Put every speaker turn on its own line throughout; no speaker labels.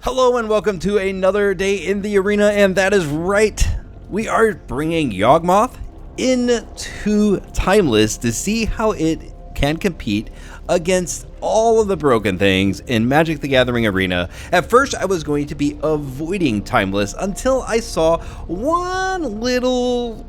Hello and welcome to another day in the arena, and that is right, we are bringing Yawgmoth into Timeless to see how it can compete against all of the broken things in Magic the Gathering Arena. At first I was going to be avoiding Timeless until I saw one little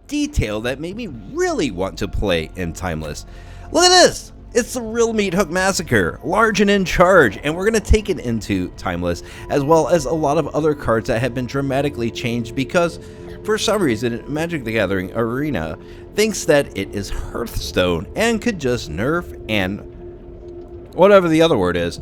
detail that made me really want to play in Timeless. Look at this! It's the real Meathook Massacre, large and in charge, and we're going to take it into Timeless, as well as a lot of other cards that have been dramatically changed because, for some reason, Magic the Gathering Arena thinks that it is Hearthstone and could just nerf and whatever the other word is,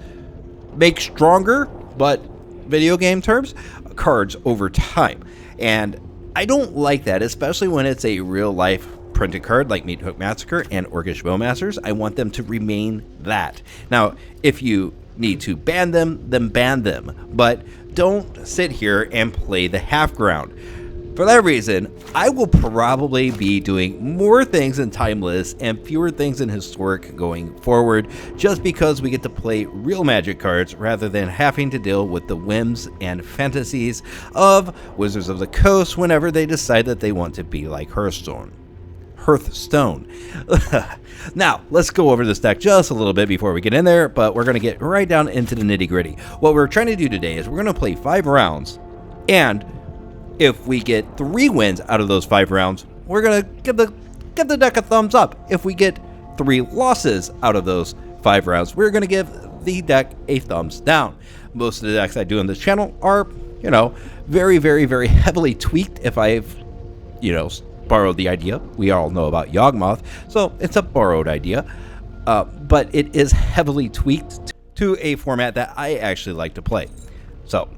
make stronger, but video game terms, cards over time. And I don't like that, especially when it's a real-life printed card like Meathook Massacre and Orcish Bowmasters. I want them to remain that. Now, if you need to ban them, then ban them, but don't sit here and play the half ground. For that reason, I will probably be doing more things in Timeless and fewer things in Historic going forward, just because we get to play real Magic cards rather than having to deal with the whims and fantasies of Wizards of the Coast whenever they decide that they want to be like Hearthstone. Now, let's go over this deck just a little bit before we get in there, but we're going to get right down into the nitty-gritty. What we're trying to do today is we're going to play 5 rounds, and if we get 3 wins out of those 5 rounds, we're going to give the deck a thumbs up. If we get 3 losses out of those 5 rounds, we're going to give the deck a thumbs down. Most of the decks I do on this channel are, very, very, very heavily tweaked. If I've, borrowed the idea. We all know about Yawgmoth, so it's a borrowed idea, but it is heavily tweaked to a format that I actually like to play. So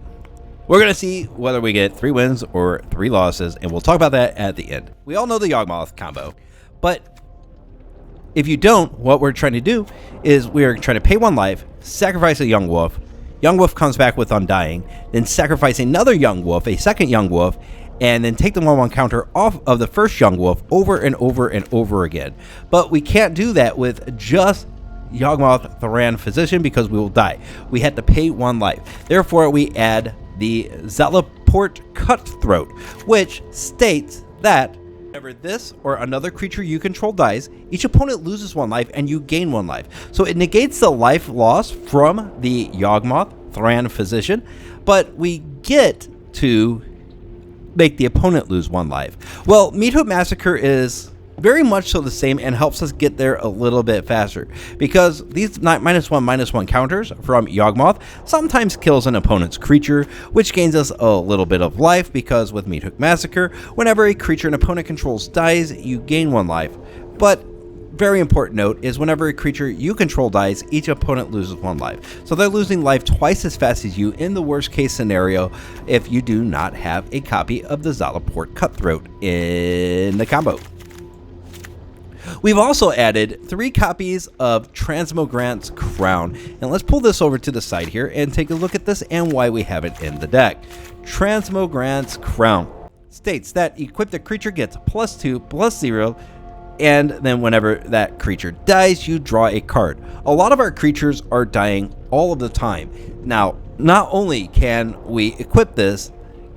we're going to see whether we get 3 wins or 3 losses, and we'll talk about that at the end. We all know the Yawgmoth combo, but if you don't, what we're trying to do is we're trying to pay 1 life, sacrifice a young wolf. Young wolf comes back with Undying, then sacrifice another young wolf, a second young wolf, and then take the 1/1 counter off of the first young wolf over and over and over again. But we can't do that with just Yawgmoth Thran Physician because we will die. We had to pay 1 life. Therefore, we add the Zulaport Cutthroat, which states that whenever this or another creature you control dies, each opponent loses 1 life and you gain 1 life. So it negates the life loss from the Yawgmoth Thran Physician, but we get to make the opponent lose 1 life. Well, Meathook Massacre is very much so the same and helps us get there a little bit faster, because these -1/-1 counters from Yawgmoth sometimes kills an opponent's creature, which gains us a little bit of life, because with Meathook Massacre, whenever a creature an opponent controls dies, you gain 1 life. But very important note is whenever a creature you control dies, each opponent loses 1 life. So they're losing life twice as fast as you in the worst case scenario if you do not have a copy of the Zulaport Cutthroat in the combo. We've also added 3 copies of Transmogrant's Crown, and let's pull this over to the side here and take a look at this and why we have it in the deck. Transmogrant's Crown states that equip the creature gets +2/+0, and then whenever that creature dies, you draw a card. A lot of our creatures are dying all of the time. Now, not only can we equip this,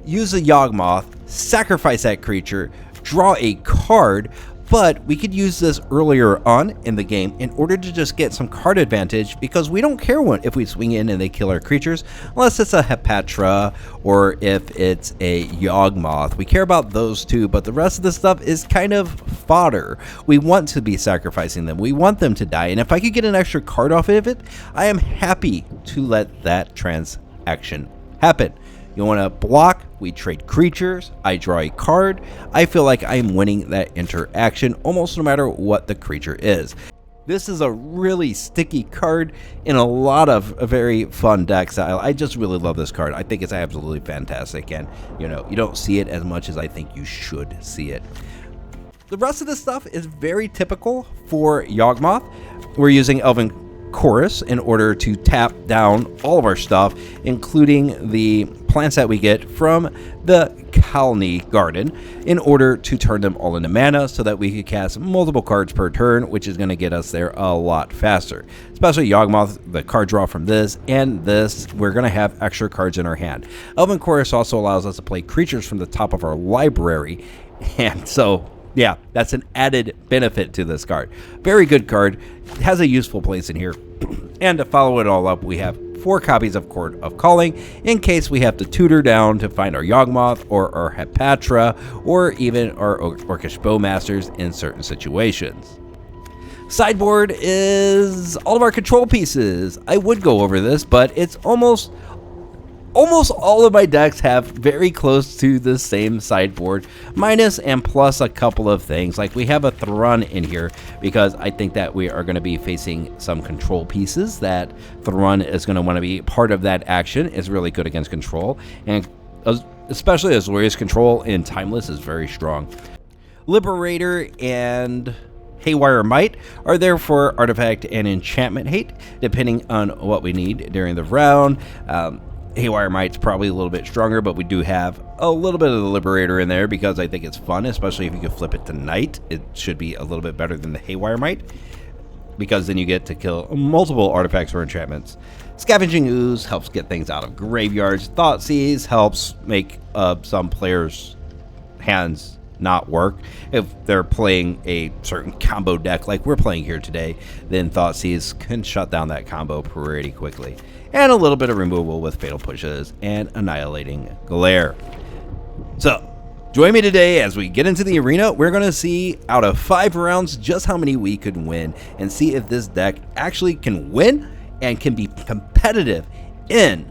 use a Yawgmoth, sacrifice that creature, draw a card, but we could use this earlier on in the game in order to just get some card advantage, because we don't care if we swing in and they kill our creatures, unless it's a Hapatra or if it's a Yawgmoth. We care about those 2, but the rest of the stuff is kind of fodder. We want to be sacrificing them. We want them to die, and if I could get an extra card off of it, I am happy to let that transaction happen. You want to block, we trade creatures, I draw a card. I feel like I'm winning that interaction almost no matter what the creature is. This is a really sticky card in a lot of very fun decks. I just really love this card. I think it's absolutely fantastic, and you don't see it as much as I think you should see it. The rest of this stuff is very typical for Yawgmoth. We're using Elven Chorus in order to tap down all of our stuff, including the plants that we get from the Colony Garden in order to turn them all into mana so that we could cast multiple cards per turn, which is going to get us there a lot faster. Especially Yawgmoth, the card draw from this, and this, we're going to have extra cards in our hand. Elven Chorus also allows us to play creatures from the top of our library, and so, yeah, that's an added benefit to this card. Very good card, has a useful place in here. And to follow it all up, we have 4 copies of Court of Calling in case we have to tutor down to find our Yawgmoth or our Hapatra or even our Orcish Bowmasters in certain situations. Sideboard is all of our control pieces. I would go over this, but it's almost all of my decks have very close to the same sideboard, minus and plus a couple of things. Like we have a Thran in here because I think that we are going to be facing some control pieces that Thran is going to want to be part of. That action is really good against control, and especially as Glorious Control in Timeless is very strong. Liberator and Haywire Might are there for artifact and enchantment hate, depending on what we need during the round. Haywire Might's probably a little bit stronger, but we do have a little bit of the Liberator in there because I think it's fun, especially if you can flip it to Night. It should be a little bit better than the Haywire Might because then you get to kill multiple artifacts or enchantments. Scavenging Ooze helps get things out of graveyards. Thoughtseize helps make some players' hands not work. If they're playing a certain combo deck like we're playing here today, then Thoughtseize can shut down that combo pretty quickly. And a little bit of removal with Fatal Pushes and Annihilating Glare. So, join me today as we get into the arena. We're going to see out of 5 rounds just how many we could win and see if this deck actually can win and can be competitive in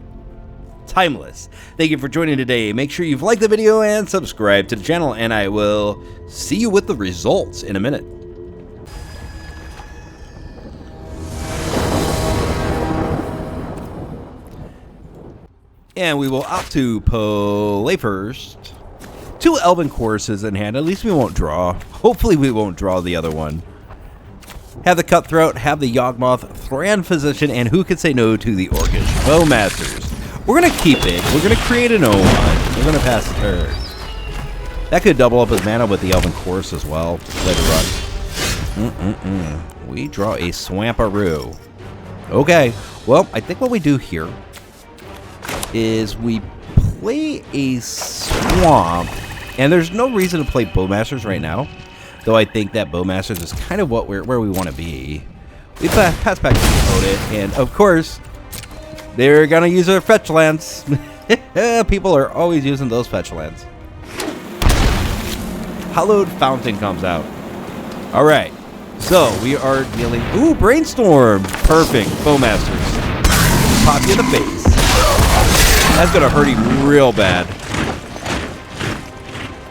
Timeless. Thank you for joining today. Make sure you've liked the video and subscribe to the channel, and I will see you with the results in a minute. And we will opt to play first. 2 Elven Choruses in hand. At least we won't draw. Hopefully we won't draw the other one. Have the Cutthroat, have the Yawgmoth, Thran Physician, and who could say no to the Orcish Bowmasters? We're going to keep it. We're going to create an 0-1. We're going to pass the turn. That could double up his mana with the Elven Chorus as well. Let it run. We draw a Swamparoo. Okay. Well, I think what we do here is we play a Swamp, and there's no reason to play Bowmasters right now, though I think that Bowmasters is kind of where we want to be. We pass back to the opponent, and of course, they're going to use their fetch lands. People are always using those fetch lands. Hallowed Fountain comes out. Alright, so we are dealing... Ooh, Brainstorm! Perfect, Bowmasters. Pop you in the face. That's gonna hurt him real bad.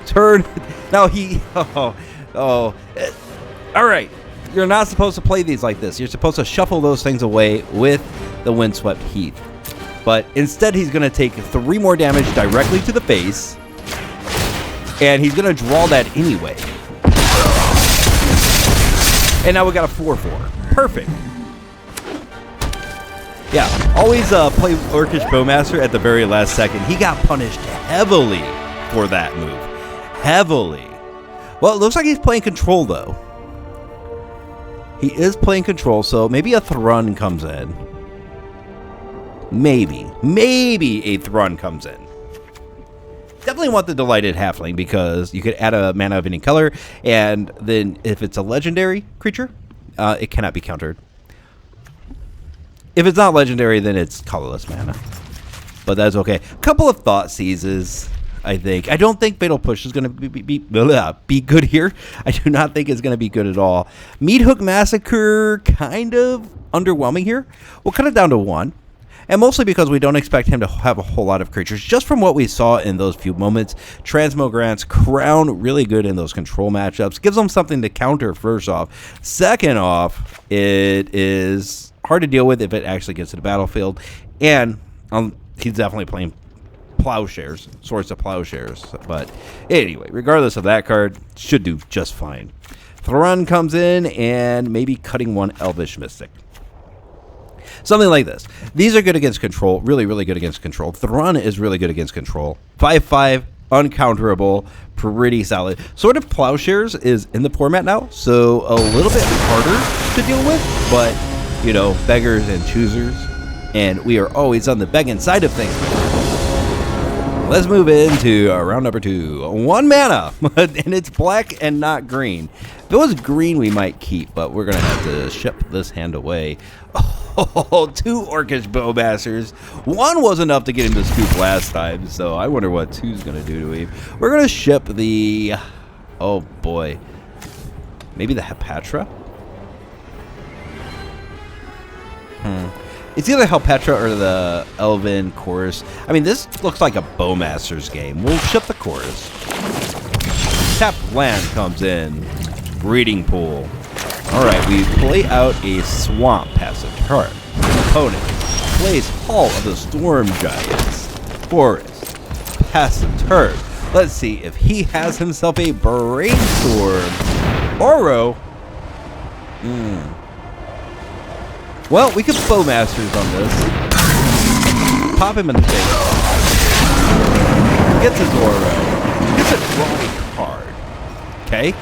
Turn. Now he. All right. You're not supposed to play these like this. You're supposed to shuffle those things away with the Windswept Heath. But instead, he's gonna take 3 more damage directly to the face, and he's gonna draw that anyway. And now we got a 4/4. Perfect. Yeah, always play Orcish Bowmaster at the very last second. He got punished heavily for that move. Heavily. Well, it looks like he's playing control, though. He is playing control, so maybe a Thran comes in. Maybe a Thran comes in. Definitely want the Delighted Halfling because you could add a mana of any color, and then if it's a legendary creature, it cannot be countered. If it's not legendary, then it's colorless mana. But that's okay. A couple of Thoughtseizes, I think. I don't think Fatal Push is going to be good here. I do not think it's going to be good at all. Meathook Massacre, kind of underwhelming here. We'll cut it down to 1. And mostly because we don't expect him to have a whole lot of creatures. Just from what we saw in those few moments, Transmogrant's Crown, really good in those control matchups. Gives them something to counter, first off. Second off, it is hard to deal with if it actually gets to the battlefield. And he's definitely playing Plowshares, Swords of Plowshares. But anyway, regardless of that card, should do just fine. Thran comes in and maybe cutting 1 Elvish Mystic. Something like this. These are good against control. Really, really good against control. Thran is really good against control. 5/5, uncounterable, pretty solid. Sword of Plowshares is in the format now, so a little bit harder to deal with, but, you know, beggars and choosers, and we are always on the begging side of things. Let's move into round number 2. 1 mana, and it's black and not green. If it was green, we might keep, but we're going to have to ship this hand away. Oh, 2 Orcish Bowmasters. 1 was enough to get him to scoop last time, so I wonder what 2's going to do to him. We're going to ship the... Oh, boy. Maybe the Hapatra? It's either Hapatra or the Elven Chorus. I mean, this looks like a Bowmasters game. We'll ship the Chorus. Tapped land comes in. Breeding pool. Alright, we play out a Swamp passive turn. Opponent plays Hall of the Storm Giants. Forest. Passive turn. Let's see if he has himself a Brainstorm. Oro. Well, we could Bowmasters on this. Pop him in the face. Gets his Oro. Gets a draw card. Okay?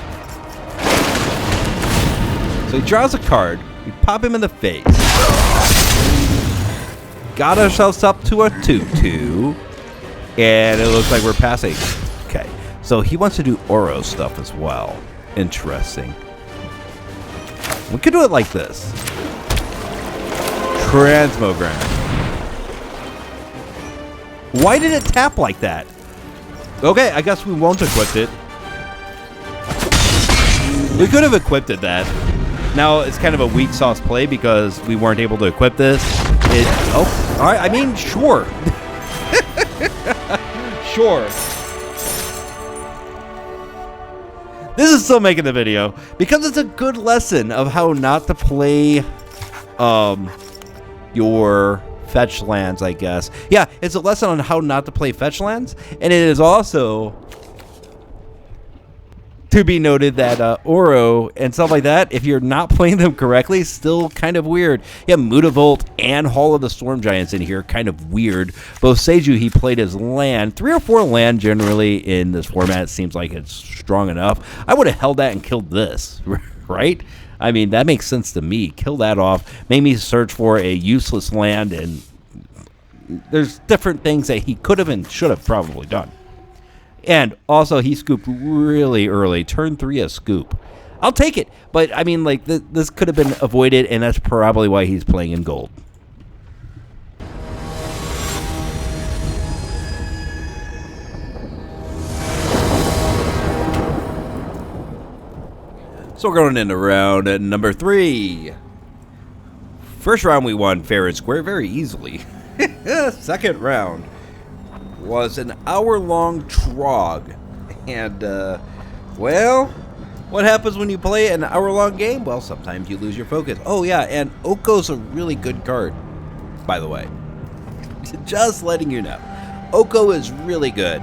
So he draws a card. We pop him in the face. Got ourselves up to a 2/2. And it looks like we're passing. Okay. So he wants to do Oro stuff as well. Interesting. We could do it like this. Transmogram. Why did it tap like that? Okay, I guess we won't equip it. We could have equipped it that. Now it's kind of a weak sauce play because we weren't able to equip this. Oh, all right. I mean, sure. Sure. This is still making the video because it's a good lesson of how not to play your fetch lands, I guess. Yeah, it's a lesson on how not to play fetch lands, and it is also to be noted that Oro and stuff like that, if you're not playing them correctly, still kind of weird. Yeah, Mutavolt and Hall of the Storm Giants in here, kind of weird. Both Seiju, he played his land. 3 or 4 land generally in this format seems like it's strong enough. I would have held that and killed this, right? I mean, that makes sense to me. Kill that off. Made me search for a useless land, and there's different things that he could have and should have probably done. And also, he scooped really early. Turn 3 a scoop. I'll take it. But, I mean, like, this could have been avoided, and that's probably why he's playing in gold. So we're going into round number 3. First round we won fair and square very easily. Second round was an hour-long trog. And, well, what happens when you play an hour-long game? Well, sometimes you lose your focus. Oh, yeah, and Oko's a really good card, by the way. Just letting you know. Oko is really good.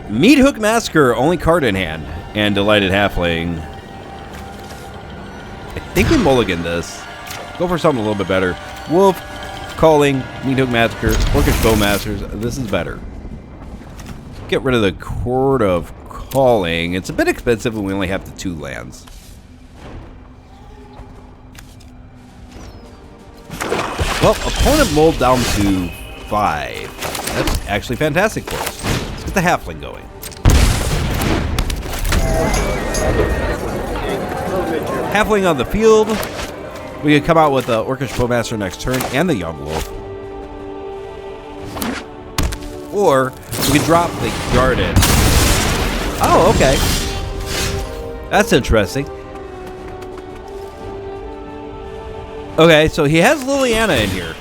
Meathook Massacre, only card in hand. And Delighted Halfling. I think we mulligan this. Go for something a little bit better. Wolf, Calling, Meathook Massacre, Orcish Bowmasters. This is better. Get rid of the Court of Calling. It's a bit expensive when we only have the 2 lands. Well, opponent mulled down to 5. That's actually fantastic for us. Let's get the Halfling going. Halfling on the field. We could come out with the Orcish Bowmaster next turn and the Yawgmoth. Or we could drop the Garden. Oh, okay. That's interesting. Okay, so he has Liliana in here.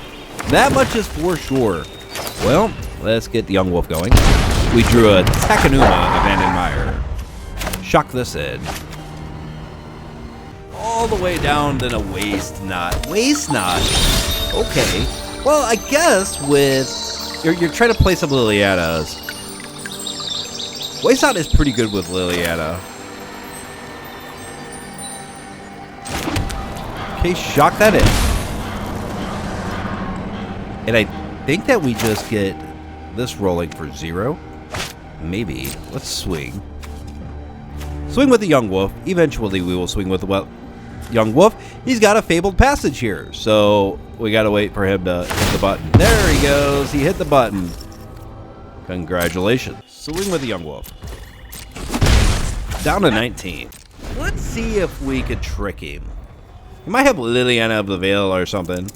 That much is for sure. Well, let's get the Yawgmoth going. We drew a Takanuma Abandoned Mire. Shock this in. All the way down, then a Waste Knot. Waste Knot? Okay. Well, I guess with... You're trying to play some Lilianas. Waste Knot is pretty good with Liliana. Okay, shock that in. And I think that we just get this rolling for 0. Maybe. Let's swing. Swing with the Yawgmoth. Eventually we will swing with the Yawgmoth. He's got a fabled passage here. So we got to wait for him to hit the button. There he goes. He hit the button. Congratulations. Swing with the Yawgmoth. Down to 19. Let's see if we could trick him. He might have Liliana of the Veil or something,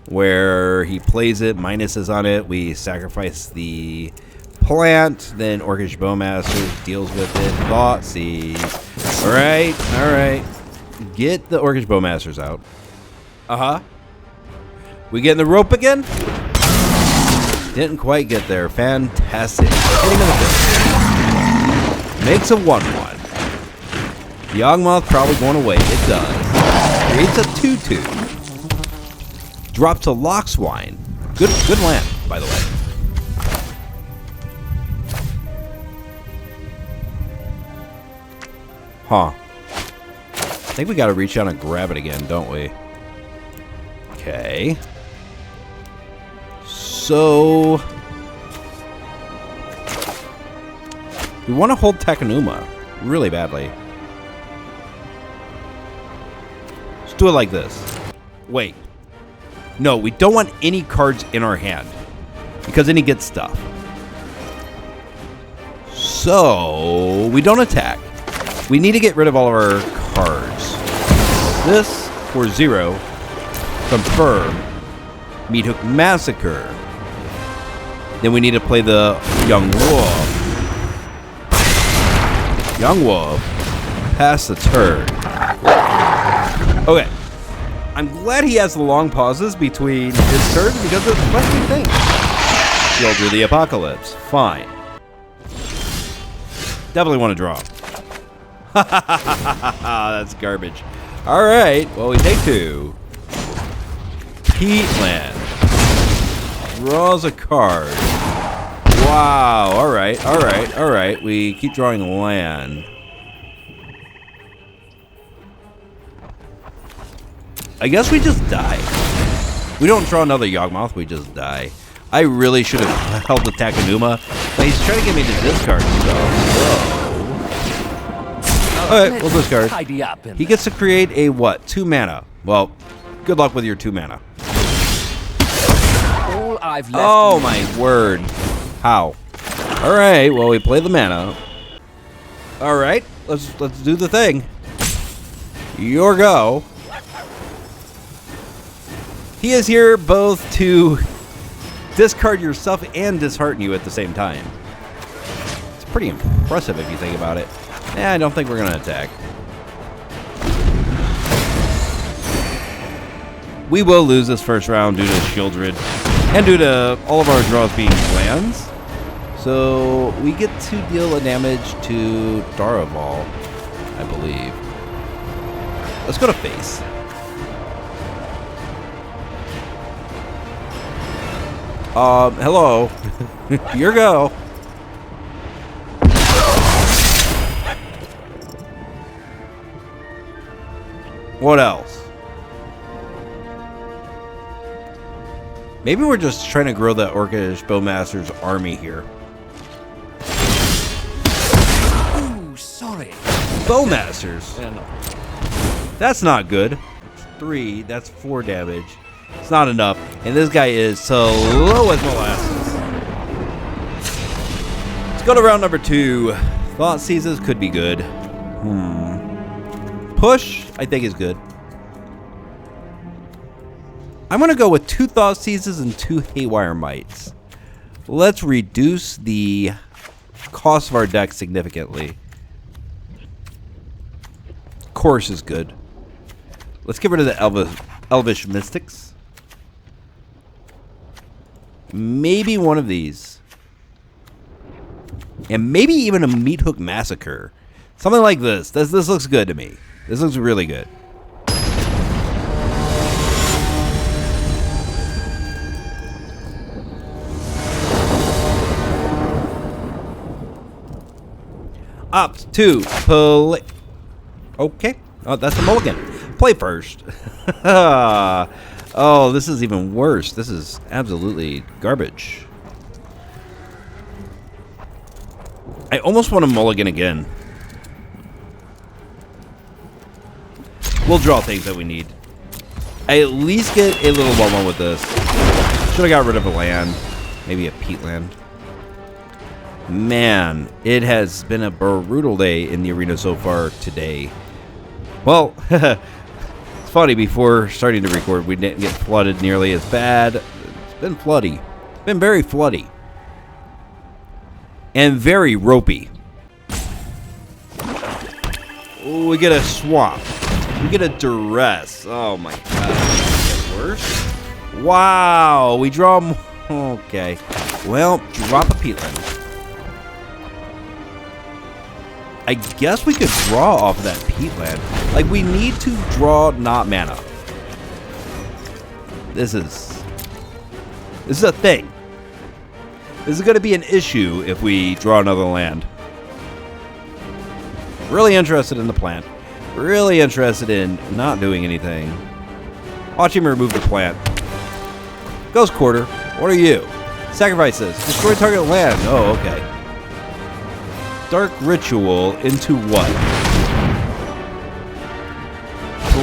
where he plays it, minuses on it, we sacrifice the plant, then Orcish Bowmasters deals with it, Thoughtseize. Alright. Get the Orcish Bowmasters out. We getting the rope again? Didn't quite get there. Fantastic. Hitting in the face. Makes a 1-1. The Yawgmoth probably going away. It does. Creates a 2-2. Drops a Lockswine. Good land, by the way. Huh. I think we gotta reach out and grab it again, don't we? Okay. So we want to hold Takenuma really badly. Let's do it like this. Wait. No, we don't want any cards in our hand, because then he gets stuff. So we don't attack. We need to get rid of all of our cards. This for 0. Confirm. Meathook Massacre. Then we need to play the Yawgmoth. Yawgmoth. Pass the turn. Okay. I'm glad he has the long pauses between his turns because it lets me think. He'll do the Apocalypse. Fine. Definitely want to draw. That's garbage. Alright. Well, we take 2. Peatland. Draws a card. Wow. Alright. We keep drawing land. I guess we just die. We don't draw another Yawgmoth, we just die. I really should have held the Takenuma, but he's trying to get me to discard stuff. Alright, we'll discard. He gets to create a what? 2 mana. Well, good luck with your 2 mana.
All I've left.
Oh my word. How? Alright, well we play the mana. Alright, let's do the thing. Your go. He is here both to discard your stuff and dishearten you at the same time. It's pretty impressive if you think about it. I don't think we're going to attack. We will lose this first round due to Shieldred and due to all of our draws being lands. So we get to deal a damage to Daraval, I believe. Let's go to face. Hello. Your go. What else? Maybe we're just trying to grow the Orcish Bowmasters army here.
Ooh, sorry.
Bowmasters?
Yeah, no.
That's not good. It's 3. That's 4 damage. It's not enough. And this guy is slow as molasses. Let's go to round number 2. Thoughtseizes could be good. Push, I think, is good. I'm going to go with 2 Thoughtseizes and 2 Haywire Mites. Let's reduce the cost of our deck significantly. Chorus is good. Let's get rid of the Elvish Mystics. Maybe one of these. And maybe even a Meathook Massacre. Something like this. This looks good to me. This looks really good. Opt to play. Okay. Oh, that's a mulligan. Play first. Oh, this is even worse. This is absolutely garbage. I almost want to mulligan again. We'll draw things that we need. I at least get a little 1-1 with this. Should have got rid of a land. Maybe a peat land. Man, it has been a brutal day in the arena so far today. Well, it's funny, before starting to record, we didn't get flooded nearly as bad. It's been floody. It's been very floody. And very ropey. Ooh, we get a swamp. We get a duress. Oh my god. Worse? Wow. We draw more. Okay. Well, drop a peatland. I guess we could draw off of that peatland. Like, we need to draw not mana. This is a thing. This is going to be an issue if we draw another land. Really interested in the plant. Really interested in not doing anything. Watch him remove the plant. Ghost Quarter, what are you? Sacrifice this. Destroy target land. Oh, okay. Dark Ritual into what?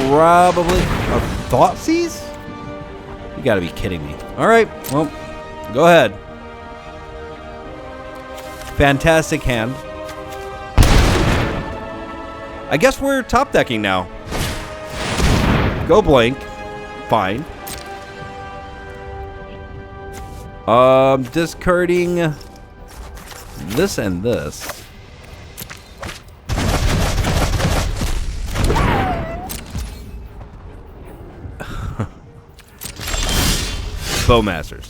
Probably a Thoughtseize? You gotta be kidding me. Alright, well, go ahead. Fantastic hand. I guess we're top decking now. Go blank. Fine. Discarding this and this. Bowmasters.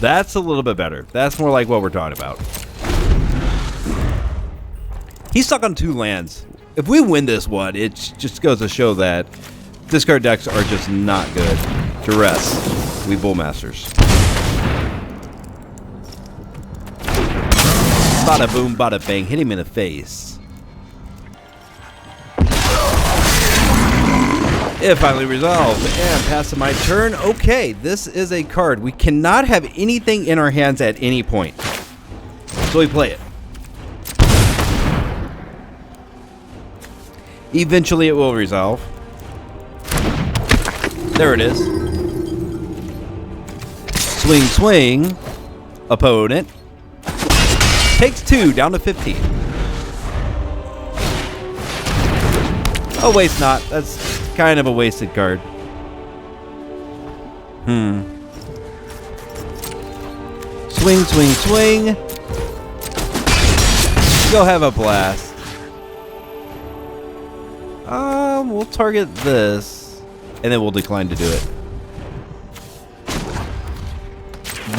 That's a little bit better. That's more like what we're talking about. He's stuck on 2 lands. If we win this one, it just goes to show that discard decks are just not good. Duress. We Bowmasters. Bada boom, bada bang. Hit him in the face. It finally resolved. And passing my turn. Okay, this is a card. We cannot have anything in our hands at any point. So we play it. Eventually it will resolve. There it is. Swing, swing. Opponent. Takes 2, down to 15. Oh, waste not. That's kind of a wasted card. Swing, swing, swing. Go have a blast. We'll target this, and then we'll decline to do it.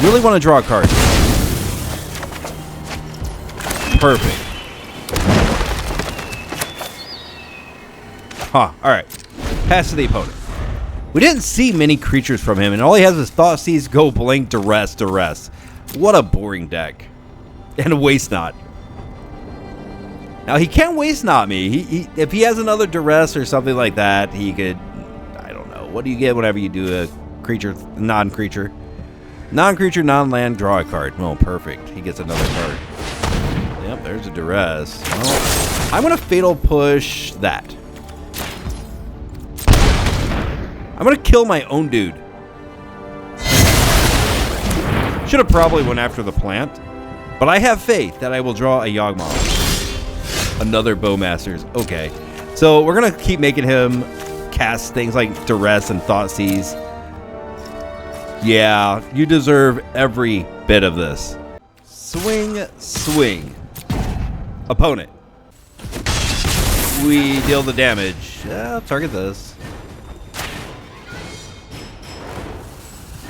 Really want to draw a card. Perfect. Huh, alright. Pass to the opponent. We didn't see many creatures from him, and all he has is Thoughtseize, Go Blink, Duress, Duress. What a boring deck. And a Waste Not. Now, he can't Waste Not me. If he has another Duress or something like that, he could... I don't know. What do you get whenever you do a creature, non-creature? Non-creature, non-land, draw a card. Oh, perfect. He gets another card. Yep, there's a Duress. Well, I'm going to Fatal Push that. I'm going to kill my own dude. Should have probably went after the plant. But I have faith that I will draw a Yawgmoth. Another Bowmasters. Okay. So we're going to keep making him cast things like Duress and Thoughtseize. Yeah, you deserve every bit of this. Swing, swing. Opponent. We deal the damage. Target this.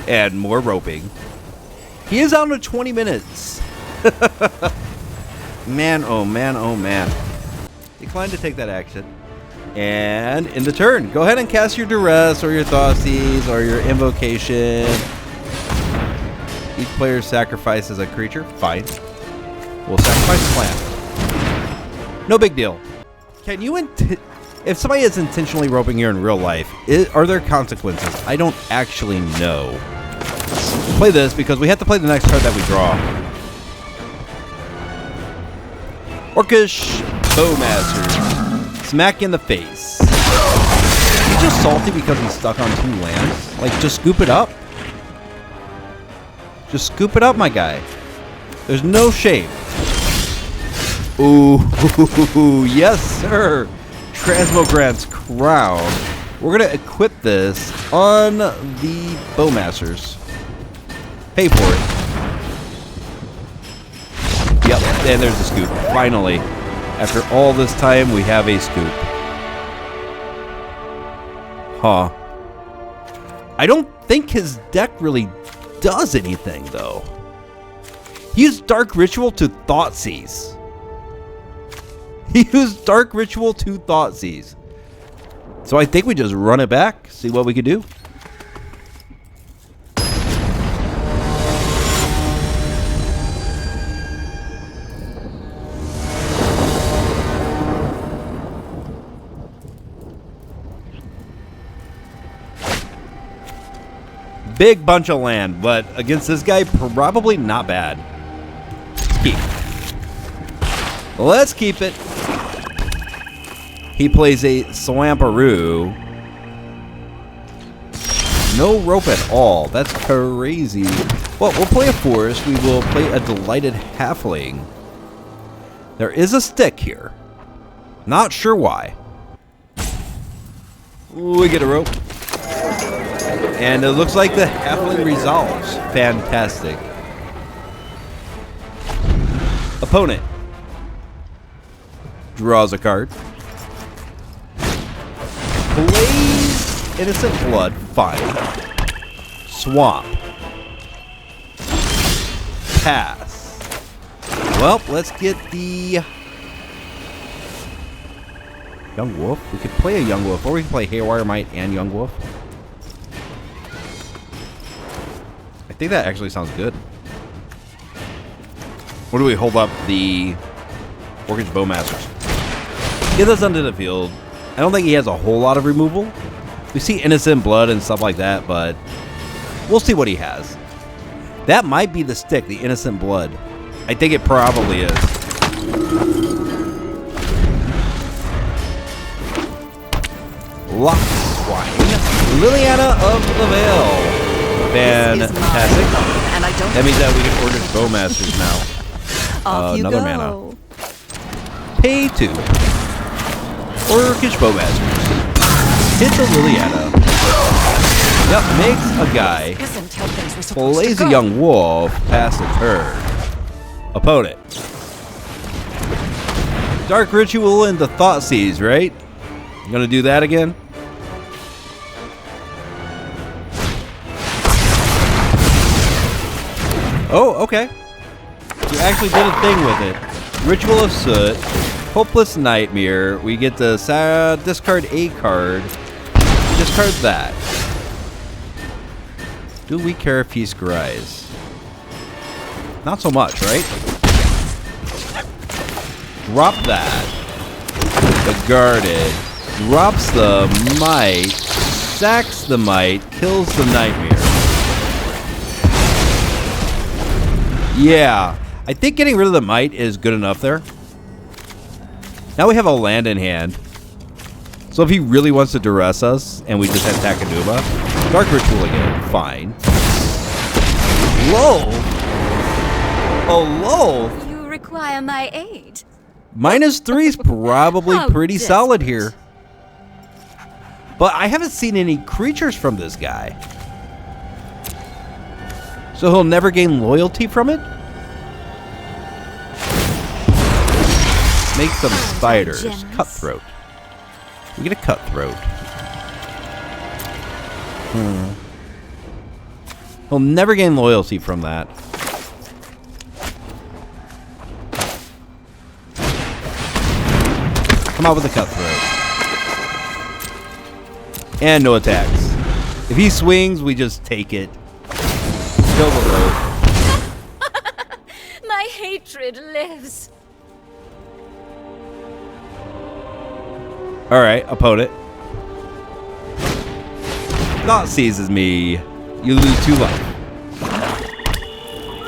And more roping. He is down to 20 minutes. Man, oh man, oh man. Decline to take that action. And in the turn, go ahead and cast your Duress or your Thoughtseize or your Invocation. Each player sacrifices a creature. Fine. We'll sacrifice a plant. No big deal. Can you If somebody is intentionally roping here in real life, are there consequences? I don't actually know. Play this because we have to play the next card that we draw. Orcish Bowmasters. Smack in the face. He's just salty because he's stuck on 2 lands. Like, just scoop it up. Just scoop it up, my guy. There's no shame. Ooh, yes, sir. Transmogrant's Crown. We're going to equip this on the Bowmasters. Pay for it. Yep, and there's the scoop. Finally. After all this time, we have a scoop. Huh. I don't think his deck really does anything, though. He used Dark Ritual to Thoughtseize. He used Dark Ritual to Thoughtseize. So I think we just run it back, see what we can do. Big bunch of land, but against this guy, probably not bad. Keep. Let's keep it. He plays a Swamperoo. No rope at all. That's crazy. Well, we'll play a forest. We will play a Delighted Halfling. There is a stick here. Not sure why. We get a rope. And it looks like the Halfling resolves. Fantastic. Opponent draws a card. Plays Innocent Blood. Fine. Swamp. Pass. Well, let's get the Young Wolf. We could play a Young Wolf, or we can play Haywire Might and Young Wolf. I think that actually sounds good. What do we hold up? The Orcish Bowmasters. Get us onto the field. I don't think he has a whole lot of removal. We see Innocent Blood and stuff like that, but we'll see what he has. That might be the stick, the Innocent Blood. I think it probably is. Lock Swine. Liliana of the Veil. Fantastic. That means that we can order Bowmasters now. Another mana. Pay 2. Orcish Bowmasters. Hit the Liliana. Yep, makes a guy. Plays a Young Wolf. Pass the turn. Opponent. Dark Ritual into Thoughtseize, right? You gonna do that again? Oh, okay. You actually did a thing with it. Ritual of Soot, Hopeless Nightmare. We get to discard a card. Discard that. Do we care if he scries? Not so much, right? Drop that. The Guarded. Drops the Might. Sacks the Might. Kills the Nightmare. Yeah, I think getting rid of the Might is good enough there. Now we have a land in hand. So if he really wants to duress us, and we just attack Anuma, Dark Ritual again, fine. Low? Oh, low?
You require my aid.
-3 is probably pretty solid here. But I haven't seen any creatures from this guy. So he'll never gain loyalty from it? Make some spiders. Cutthroat. We get a Cutthroat. He'll never gain loyalty from that. Come out with a Cutthroat. And no attacks. If he swings, we just take it. Kill the rope.
My hatred lives.
Alright, opponent. Thought seizes me. You lose 2 life.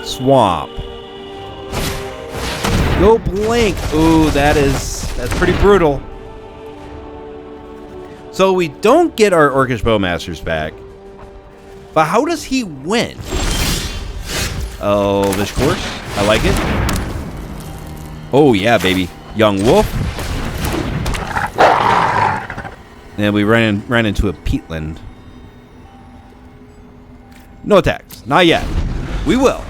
Swamp. Go blink. Ooh, that's pretty brutal. So we don't get our Orcish Bowmasters back. But how does he win? Elvish Chorus. I like it. Oh yeah, baby. Young Wolf. And we ran into a peatland. No attacks. Not yet. We will.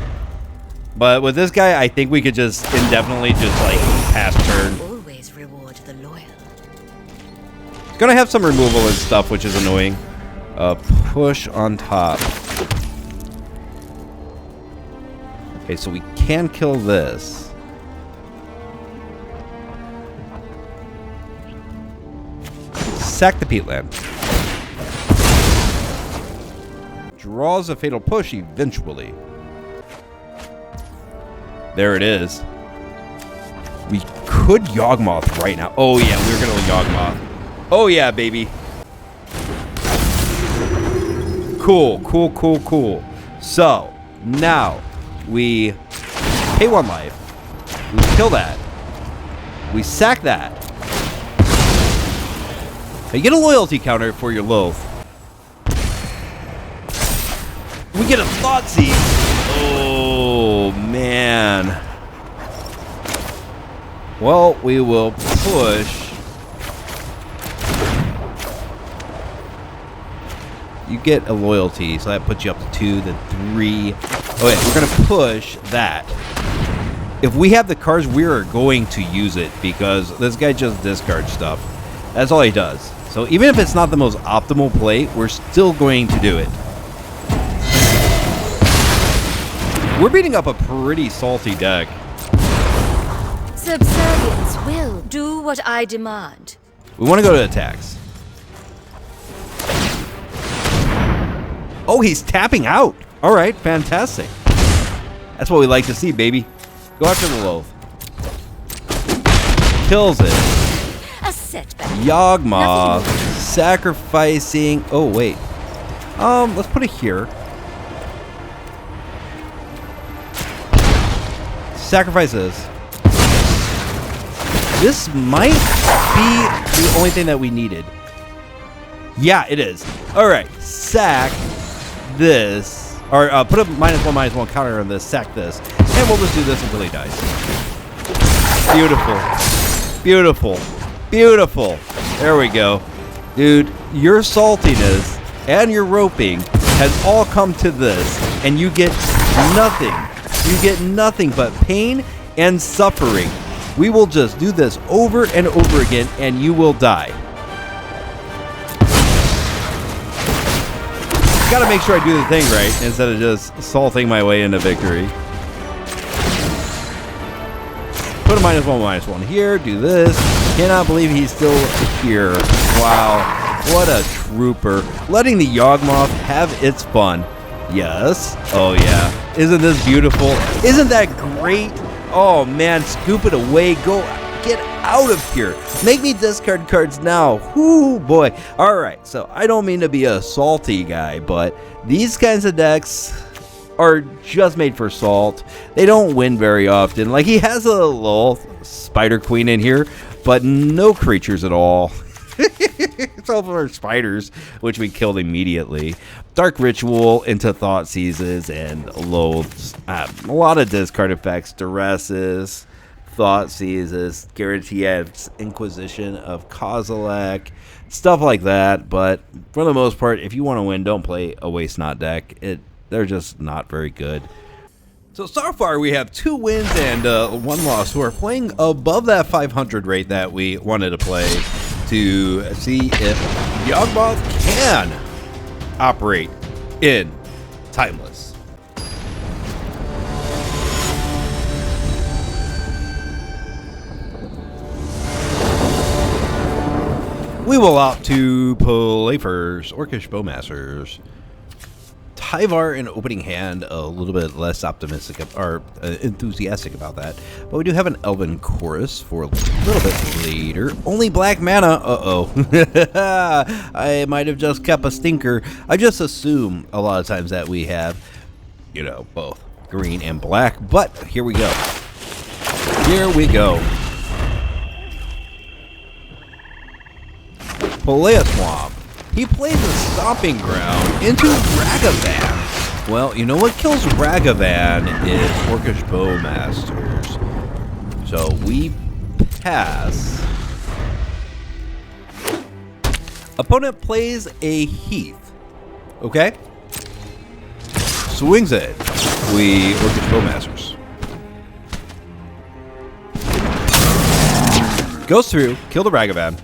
But with this guy, I think we could just indefinitely just like pass turn.
Always reward the loyal.
It's gonna have some removal and stuff, which is annoying. Push on top. Okay, so we can kill this. Sack the peatland. Draws a fatal push eventually. There it is. We could Yawgmoth right now. Oh yeah, we're gonna Yawgmoth. Oh yeah, baby. Cool, cool, cool, cool. So now we pay 1 life. We kill that. We sack that. You get a loyalty counter for your loaf. We get a thought seize. Oh man. Well, we will push. You get a loyalty, so that puts you up to 2, then 3. Okay, we're gonna push that. If we have the cards, we are going to use it because this guy just discards stuff. That's all he does. So even if it's not the most optimal play, we're still going to do it. We're beating up a pretty salty deck.
Subservience will do what I demand.
We want to go to attacks. Oh, he's tapping out. All right, fantastic. That's what we like to see, baby. Go after the loaf. Kills it.
A setback.
Yawgmoth. Sacrificing. Oh, wait. Let's put it here. Sacrifice this. This might be the only thing that we needed. Yeah, it is. All right, sack this, or put a -1/-1 counter on this. Sack this, and we'll just do this until he dies. Beautiful, beautiful, beautiful. There we go, dude. Your saltiness and your roping has all come to this, and you get nothing. You get nothing but pain and suffering. We will just do this over and over again, and you will die. Gotta make sure I do the thing right instead of just salting my way into victory. Put a -1/-1 here, do this. Cannot believe he's still here. Wow, what a trooper. Letting the Yawgmoth have its fun. Yes. Oh yeah. Isn't this beautiful? Isn't that great? Oh man, scoop it away. Go get out of here. Make me discard cards now. Whoo boy. Alright, so I don't mean to be a salty guy, but these kinds of decks are just made for salt. They don't win very often. Like, he has a little Spider Queen in here, but no creatures at all. It's all for spiders, which we killed immediately. Dark Ritual into Thought Seizes and Loathes. A lot of discard effects. Duresses, Thought Seizes, Guaranteed Inquisition of Kozilek, stuff like that. But for the most part, if you want to win, don't play a Waste Not deck. They're just not very good. So far, we have 2 wins and 1 loss. Who are playing above that 500 rate that we wanted to play, to see if Yawgmoth can operate in Timeless. We will opt to play first. Orcish Bowmasters. Tyvar in opening hand, a little bit less optimistic or enthusiastic about that. But we do have an Elven Chorus for a little bit later. Only black mana. Uh-oh. I might have just kept a stinker. I just assume a lot of times that we have, you know, both green and black. But here we go. Here we go. Polea Swamp. He plays a Stomping Ground into Ragavan. Well, you know what kills Ragavan is Orcish Bowmasters. So we pass. Opponent plays a Heath. Okay? Swings it. We Orcish Bowmasters. Goes through, kill the Ragavan.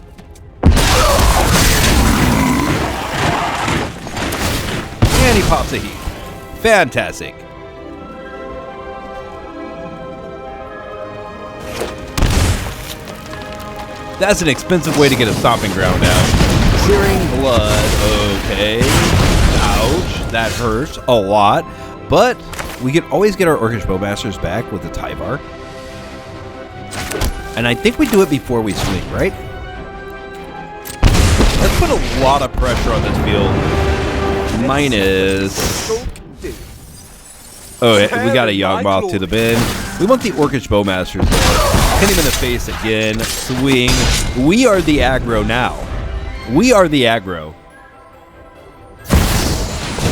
And he pops a Heath. Fantastic. That's an expensive way to get a Stomping Ground out. Searing Blood. Okay. Ouch. That hurts a lot. But we can always get our Orcish Bowmasters back with the Tyvar. And I think we do it before we swing, right? Let's put a lot of pressure on this field. Minus. Oh, we got a Yawgmoth to the bin. We want the Orcish Bowmasters though. Hit him in the face again. Swing. We are the aggro now. We are the aggro.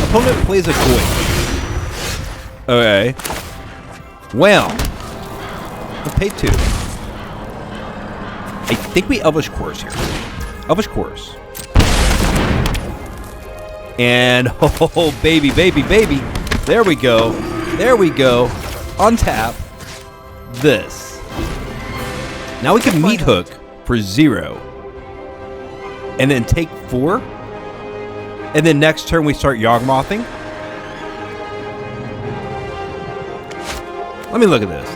Opponent plays a coin. Okay. Well. We'll pay 2. I think we Elvish Chorus here. Elvish Chorus. And, oh, baby, baby, baby. There we go. There we go. Untap this. Now we can Meathook for 0. And then take 4. And then next turn we start Yawgmothing. Let me look at this.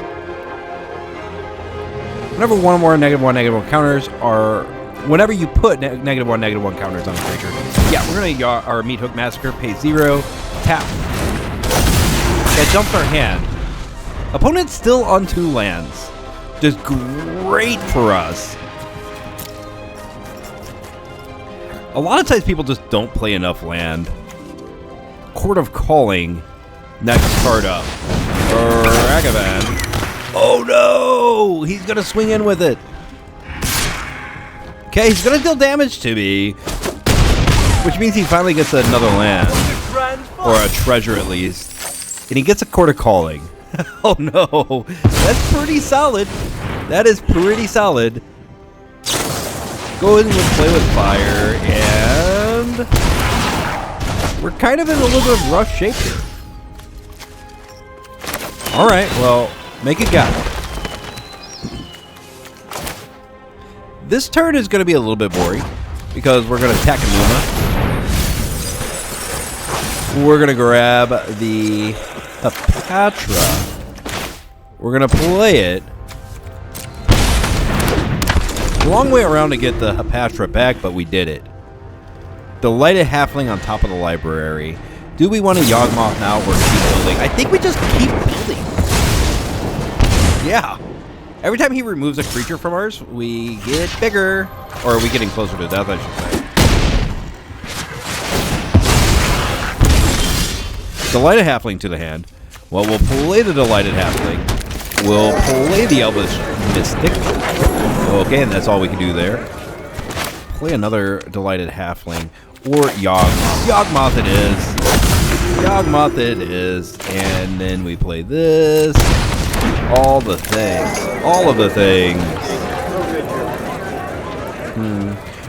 Whenever one more -1/-1 counters are... Whenever you put -1/-1 counters on a creature, yeah, we're going to our Meathook Massacre, pay 0, tap. That jumps our hand. Opponent's still on 2 lands. Just great for us. A lot of times people just don't play enough land. Court of Calling, next card up. Ragavan. Oh no! He's going to swing in with it. Okay, he's going to deal damage to me, which means he finally gets another land, or a treasure at least, and he gets a Court of Calling. Oh no, that's pretty solid. That is pretty solid. Go ahead and play with fire, and we're kind of in a little bit of rough shape here. All right, well, make it go. This turn is going to be a little bit boring because we're going to attack Anuma. We're going to grab the Hapatra. We're going to play it. Long way around to get the Hapatra back, but we did it. Delighted Halfling on top of the library. Do we want a Yawgmoth now or keep building? I think we just keep building. Yeah. Every time he removes a creature from ours, we get bigger. Or are we getting closer to death, I should say. Delighted Halfling to the hand. Well, we'll play the Delighted Halfling. We'll play the Elvish Mystic. Okay, and that's all we can do there. Play another Delighted Halfling. Or Yawgmoth. Yawgmoth it is. Yawgmoth it is. And then we play this. All the things. All of the things.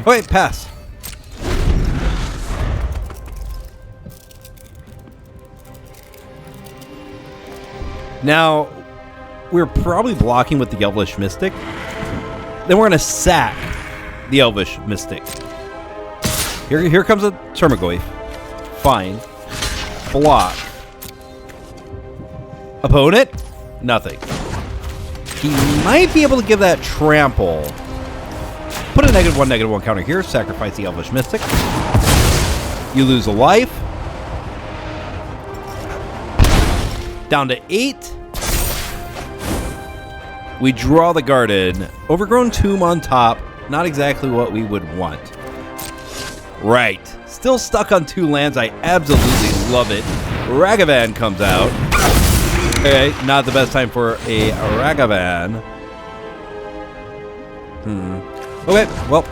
Wait, pass. Now, we're probably blocking with the Elvish Mystic. Then we're going to sack the Elvish Mystic. Here comes a Termagoyf. Fine. Block. Opponent? Nothing. He might be able to give that trample. Put a -1/-1 counter here. Sacrifice the Elvish Mystic. You lose a life. Down to 8. We draw the garden. Overgrown tomb on top. Not exactly what we would want. Right. Still stuck on 2 lands. I absolutely love it. Ragavan comes out. Okay, not the best time for a Ragavan. Okay, well,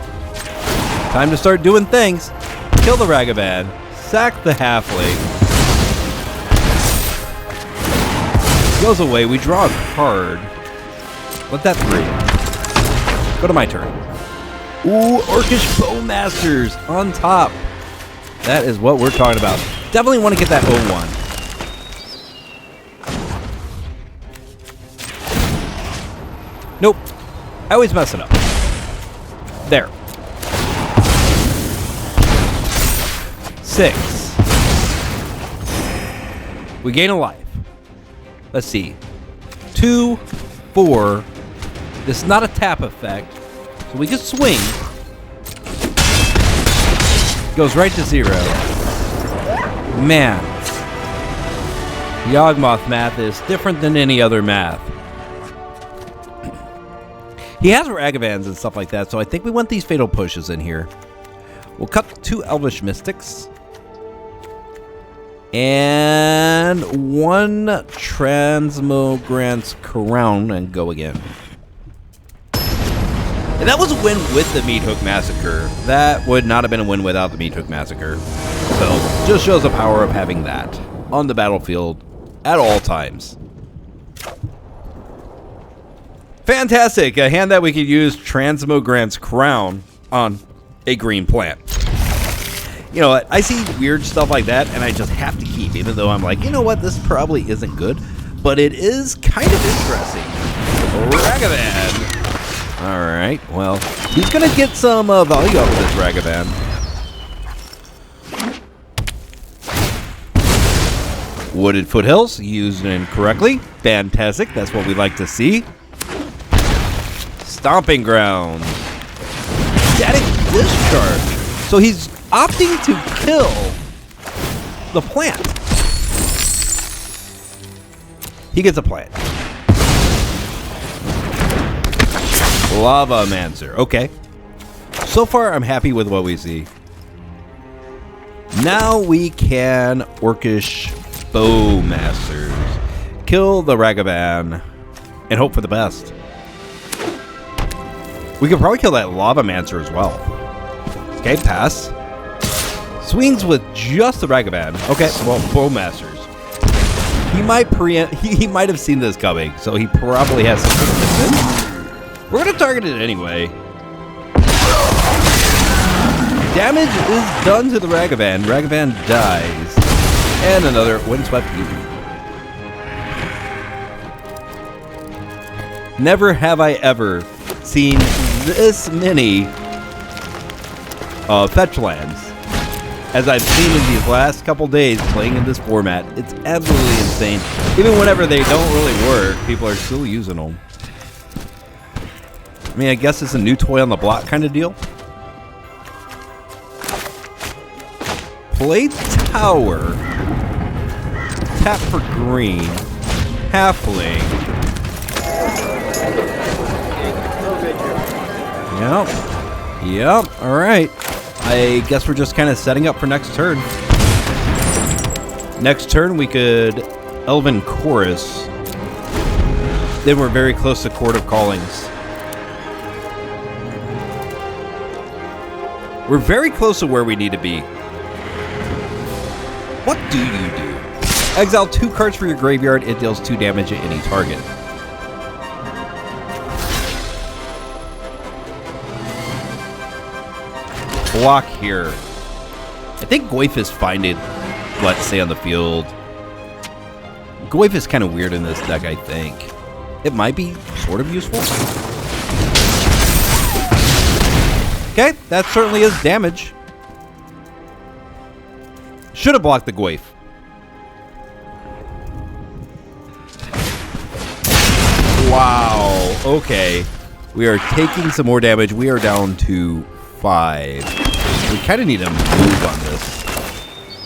time to start doing things. Kill the Ragavan. Sack the Halfling. Goes away. We draw a card. Let that 3. Go to my turn. Ooh, Orcish Bowmasters on top. That is what we're talking about. Definitely want to get that 0-1. Nope. I always mess it up. There. 6. We gain a life. Let's see. 2, 4. This is not a tap effect. So we can swing. Goes right to 0. Man. Yawgmoth math is different than any other math. He has Ragavans and stuff like that, so I think we want these fatal pushes in here. We'll cut 2 Elvish Mystics. And 1 Transmogrant's Crown and go again. And that was a win with the Meathook Massacre. That would not have been a win without the Meathook Massacre. So, just shows the power of having that on the battlefield at all times. Fantastic. A hand that we could use Transmogrant's Crown on a green plant. You know what? I see weird stuff like that, and I just have to keep, even though I'm like, you know what? This probably isn't good, but it is kind of interesting. Ragavan. All right. Well, he's going to get some value out of this Ragavan. Wooded Foothills, used incorrectly. Fantastic. That's what we like to see. Stomping Grounds. Static Discharge. So he's opting to kill the plant. He gets a plant. Lava Mancer. Okay. So far, I'm happy with what we see. Now we can Orcish Bowmasters. Kill the Ragavan and hope for the best. We could probably kill that Lava Mancer as well. Okay, pass. Swings with just the Ragavan. Okay, well, Bowmasters. He might he might have seen this coming, so he probably has some. We're gonna target it anyway. Damage is done to the Ragavan. Ragavan dies. And another Windswept Beauty. Never have I ever seen this many fetch lands as I've seen in these last couple days playing in this format. It's absolutely insane. Even whenever they don't really work, people are still using them. I mean, I guess it's a new toy on the block kind of deal. Play Tower. Tap for green. Halfling. Yep. All right. I guess we're just kind of setting up for next turn. Next turn, we could Elven Chorus. Then we're very close to Court of Callings. We're very close to where we need to be. What do you do? Exile 2 cards for your graveyard. It deals 2 damage at any target. Block here. I think Goyf is finding, let's say, on the field. Goyf is kind of weird in this deck, I think. It might be sort of useful. Okay, that certainly is damage. Should have blocked the Goyf. Wow, okay. We are taking some more damage. We are down to 5. We kind of need to move on this.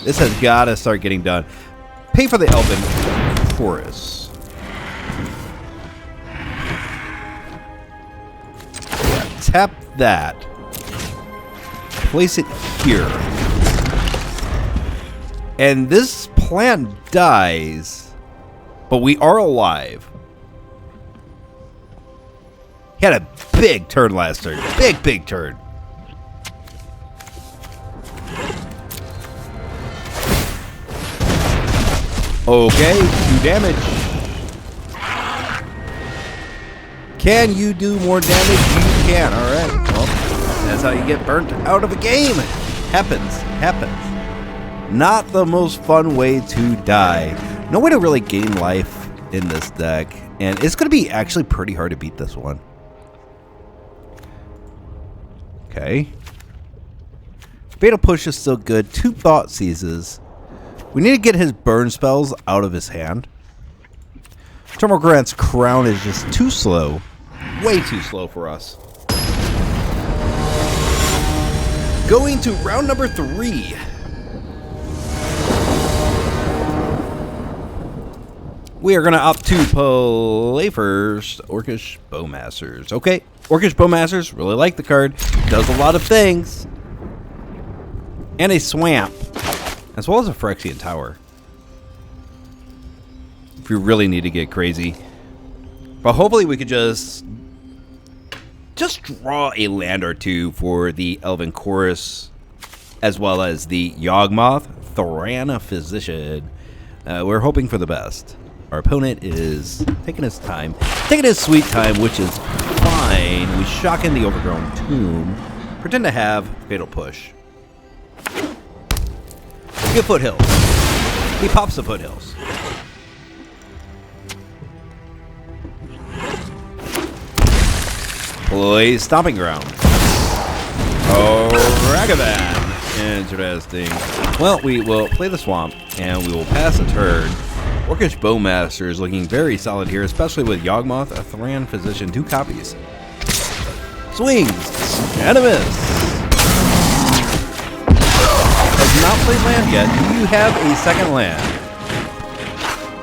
This has got to start getting done. Pay for the Elven. Chorus. Tap that. Place it here. And this plant dies, but we are alive. He had a big turn last turn. Big turn. Okay, 2 damage. Can you do more damage? You can, alright. Well, that's how you get burnt out of a game. Happens. Not the most fun way to die. No way to really gain life in this deck. And it's going to be actually pretty hard to beat this one. Okay. Fatal Push is still good. 2 Thought Seizes. We need to get his burn spells out of his hand. Termogrant's Crown is just too slow. Way too slow for us. Going to round number 3. We are going to opt to play first Orcish Bowmasters. Okay, Orcish Bowmasters, really like the card. Does a lot of things. And a Swamp. As well as a Phyrexian Tower. If you really need to get crazy. But hopefully we could just draw a land or 2 for the Elven Chorus. As well as the Yawgmoth, Thran Physician. We're hoping for the best. Our opponent is taking his time. Taking his sweet time, which is fine. We shock in the Overgrown Tomb. Pretend to have Fatal Push. Get Foothills. He pops the Foothills. Plays Stomping Ground. Oh, Ragavan. Interesting. Well, we will play the Swamp, and we will pass a turn. Orcish Bowmaster is looking very solid here, especially with Yawgmoth, a Thran Physician, 2 copies. Swings. And a miss. Has not played land yet. Do you have a second land?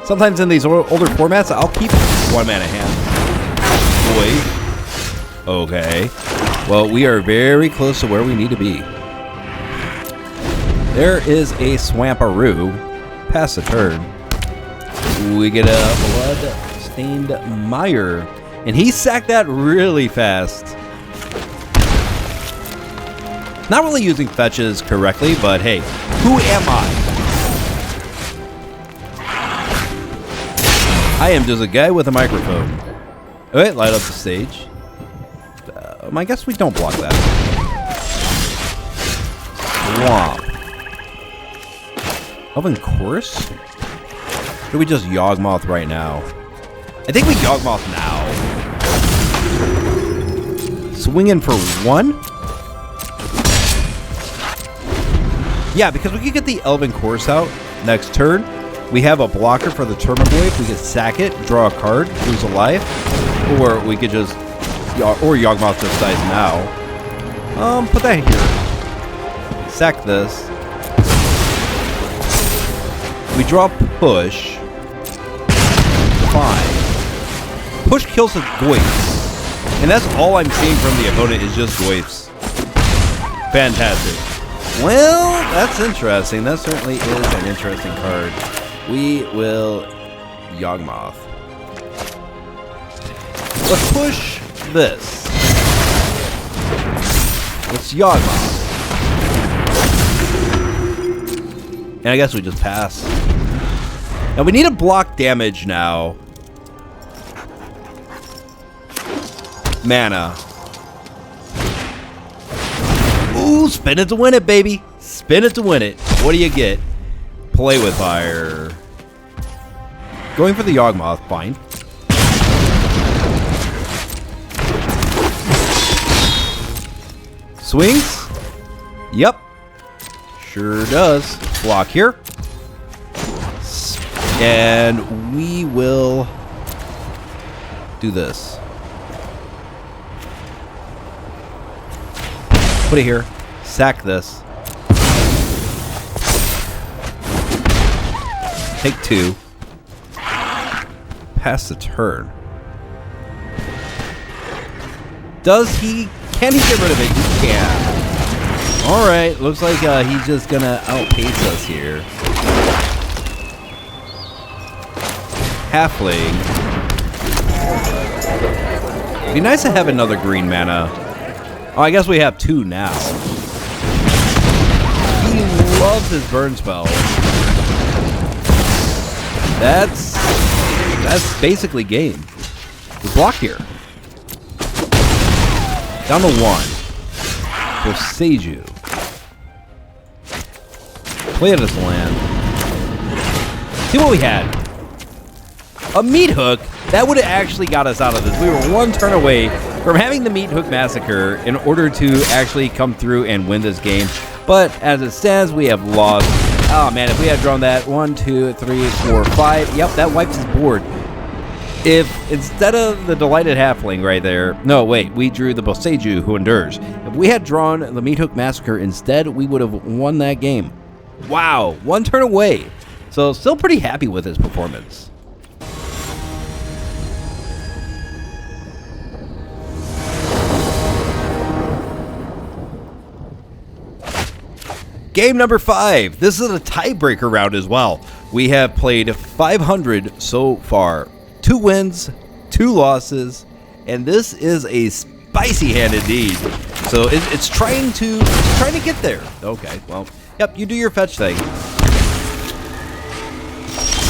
Sometimes in these older formats, I'll keep 1 mana hand. Boy. Okay. Well, we are very close to where we need to be. There is a Swamparoo. Pass the turn. We get a Blood-Stained Mire. And he sacked that really fast. Not really using fetches correctly, but hey, who am I? I am just a guy with a microphone. Alright, light up the stage. I guess we don't block that. Swamp. Elven Chorus? Or do we just Yawgmoth right now? I think we Yawgmoth now. Swinging for 1? Yeah, because we could get the Elven Chorus out next turn. We have a blocker for the Termagloif. We could sack it, draw a card, lose a life. Or we could just... Or Yawgmoth just dies now. Put that here. Sack this. We draw Push. Fine. Push kills the Goyfs. And that's all I'm seeing from the opponent is just Goyfs. Fantastic. Well, that's interesting. That certainly is an interesting card. We will Yawgmoth. Let's push this. Let's Yawgmoth. And I guess we just pass. Now we need to block damage now. Mana. Ooh, spin it to win it, baby. Spin it to win it. What do you get? Play with fire. Going for the Yawgmoth, fine. Swings? Yep. Sure does. Block here. And we will do this. Put it here. Sack this. Take 2. pass the turn. Does he? Can he get rid of it? He can. Alright, looks like he's just gonna outpace us here. Halfling. It'd be nice to have another green mana. Oh, I guess we have 2 now. He loves his burn spell. That's basically game. We block here. Down to 1. For Seiju. Play at his land. See what we had. A Meathook. That would have actually got us out of this. We were 1 turn away from having the Meathook Massacre in order to actually come through and win this game. But as it stands, we have lost. Oh man, if we had drawn that 1, 2, 3, 4, 5. Yep, that wipes his board. If instead of the Delighted Halfling right there, no wait, we drew the Boseiju who endures. If we had drawn the Meathook Massacre instead, we would have won that game. Wow, 1 turn away. So still pretty happy with his performance. Game number 5. This is a tiebreaker round as well. We have played 500 so far. 2 wins, 2 losses, and this is a spicy hand indeed. So it's trying to get there. Okay, well, yep, you do your fetch thing.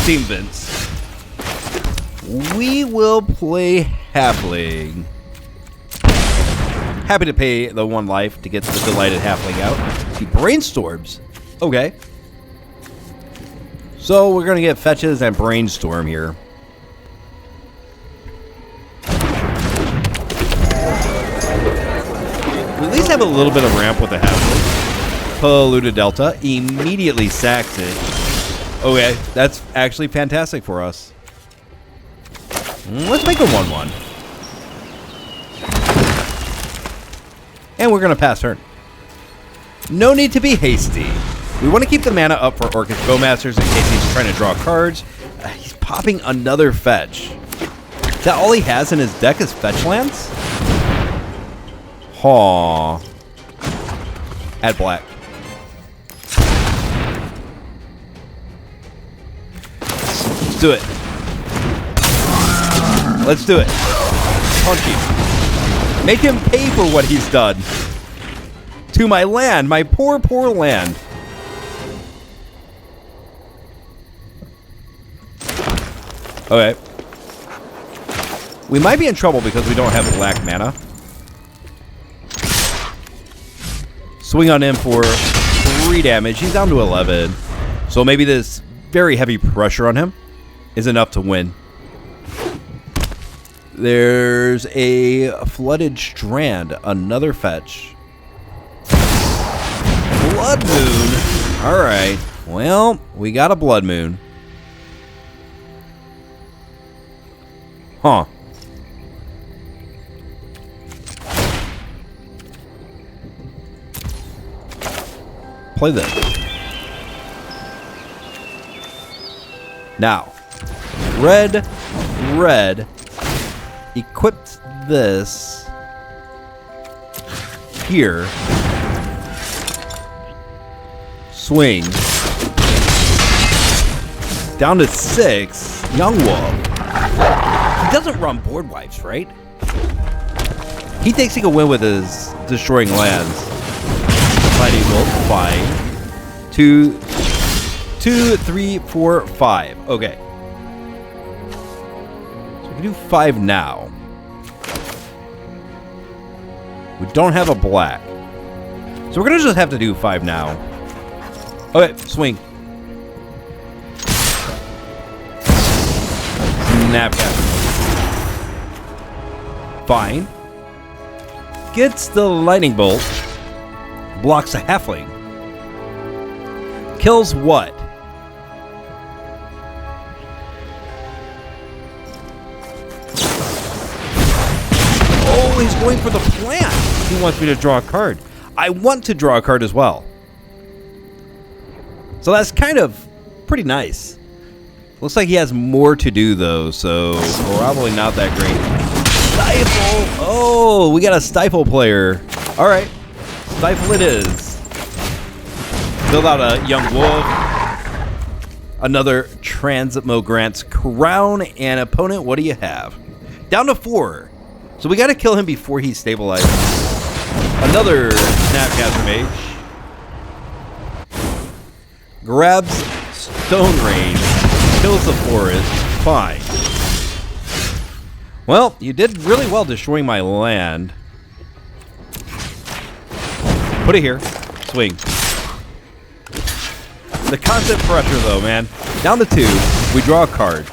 Steam Vince. We will play Halfling. Happy to pay the 1 life to get the Delighted Halfling out. He brainstorms. Okay. So we're going to get fetches and brainstorm here. We at least have a little bit of ramp with the Halfling. Polluted Delta. Immediately sacks it. Okay. That's actually fantastic for us. Let's make a 1/1. And we're going to pass turn. No need to be hasty. We want to keep the mana up for Orcish Bowmasters in case he's trying to draw cards. He's popping another fetch. Is that all he has in his deck is fetch lands? Aw. Add black. Let's do it. Let's do it. Punch him. Make him pay for what he's done. To my land, my poor, poor land. Okay. We might be in trouble because we don't have black mana. Swing on him for 3 damage. He's down to 11. So maybe this very heavy pressure on him is enough to win. There's a Flooded Strand. Another fetch. Blood Moon. Alright. Well, we got a Blood Moon. Huh. Play this. Now, red, equipped this here. Swing. Down to 6. Yawgmoth. He doesn't run board wipes, right? He thinks he can win with his destroying lands. Lightning bolt, fine. 2, 3, 4, 5. Okay. So we can do 5 now. We don't have a black. So we're going to just have to do 5 now. Okay, swing. Snapcap. Fine. Gets the lightning bolt. Blocks a halfling. Kills what? Oh, he's going for the plant. He wants me to draw a card. I want to draw a card as well. So that's kind of pretty nice. Looks like he has more to do, though, so probably not that great. Stifle! Oh, we got a Stifle player. All right. Stifle it is. Build out a Yawgmoth. Another Transmogrant's Crown. And opponent, what do you have? Down to 4. So we got to kill him before he stabilizes. Another Snapcaster Mage. Grabs Stone Range. Kills the forest. Fine. Well, you did really well destroying my land. Put it here. Swing. The constant pressure, though, man. Down to 2. We draw a card.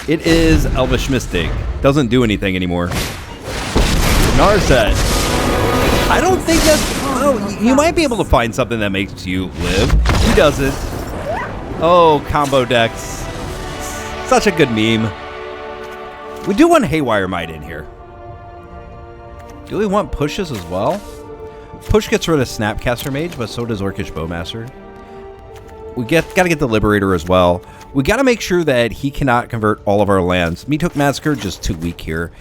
It is Elvish Mystic. Doesn't do anything anymore. Narset. I don't think that's... Oh, you might be able to find something that makes you live. He doesn't. Oh, combo decks. Such a good meme. We do want Haywire Might in here. Do we want pushes as well? Push gets rid of Snapcaster Mage, but so does Orcish Bowmaster. We gotta get the Liberator as well. We gotta make sure that he cannot convert all of our lands. Meathook Massacre, just too weak here.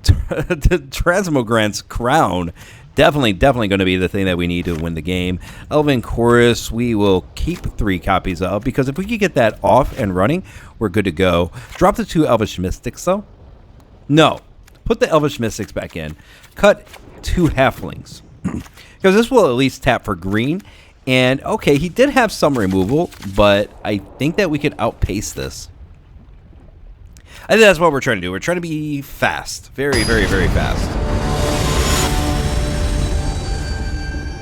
The Transmogrant's Crown, definitely going to be the thing that we need to win the game. Elven Chorus, we will keep 3 copies of, because if we could get that off and running, we're good to go. Drop the 2 Elvish Mystics, though. No. Put the Elvish Mystics back in. Cut 2 Halflings. Because this will at least tap for green. And, okay, he did have some removal, but I think that we could outpace this. I think that's what we're trying to do. We're trying to be fast. Very, very, very fast.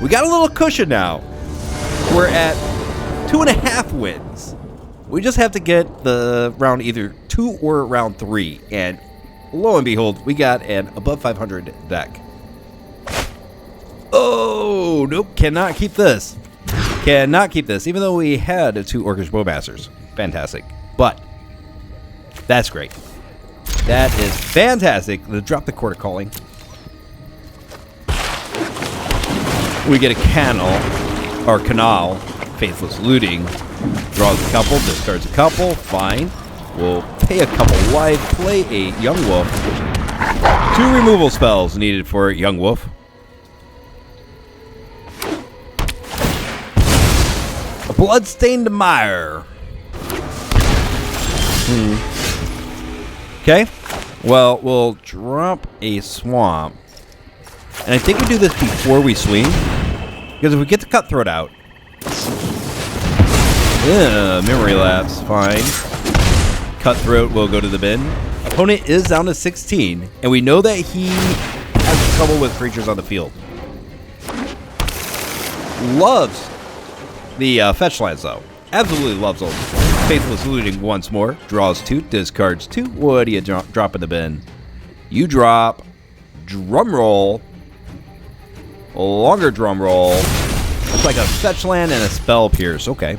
We got a little cushion now. We're at 2.5 wins. We just have to get the round either 2 or round 3. And lo and behold, we got an above 500 deck. Oh, nope. Cannot keep this. Cannot keep this. Even though we had 2 Orcish Bowmasters. Fantastic. But that's great. That is fantastic. Let's drop the Court of Calling. We get a canal, Faithless Looting. Draws a couple, discards a couple, fine. We'll pay a couple life, play a Yawgmoth. 2 removal spells needed for Yawgmoth. A Bloodstained Mire. Okay. Well, we'll drop a Swamp. And I think we do this before we swing. Because if we get the Cutthroat out... memory lapse. Fine. Cutthroat will go to the bin. Opponent is down to 16. And we know that he has trouble with creatures on the field. Loves the fetch lands, though. Absolutely loves them. Faithless Looting once more. Draws 2, discards 2. What do you drop in the bin? You drop... Drum roll. Longer drum roll. Looks like a fetch land and a spell pierce. Okay.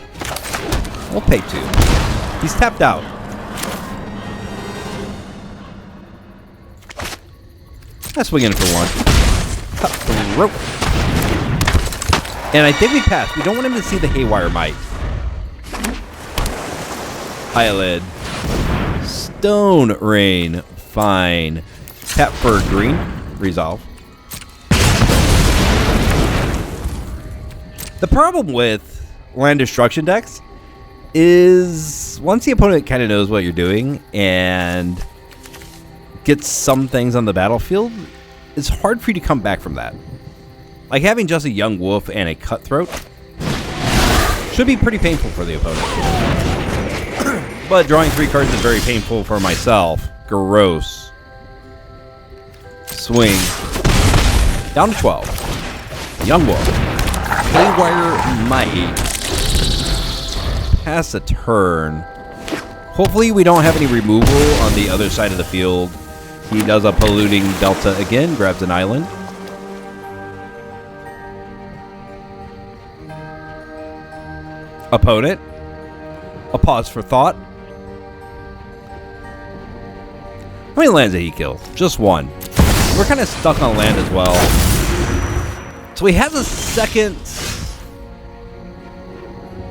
We'll pay 2. He's tapped out. Let's swing in for 1. Cutthroat. And I think we passed. We don't want him to see the Haywire Might. Eyelid. Stone Rain. Fine. Tap for green. Resolve. The problem with land destruction decks is once the opponent kind of knows what you're doing and gets some things on the battlefield, it's hard for you to come back from that. Like having just a Yawgmoth and a Cutthroat should be pretty painful for the opponent. But drawing 3 cards is very painful for myself. Gross. Swing. Down to 12. Yawgmoth. Haywire Might. Pass a turn. Hopefully we don't have any removal on the other side of the field. He does a Polluting Delta again. Grabs an island. Opponent. A pause for thought. How many lands did he kill? Just 1. We're kind of stuck on land as well. So he has a second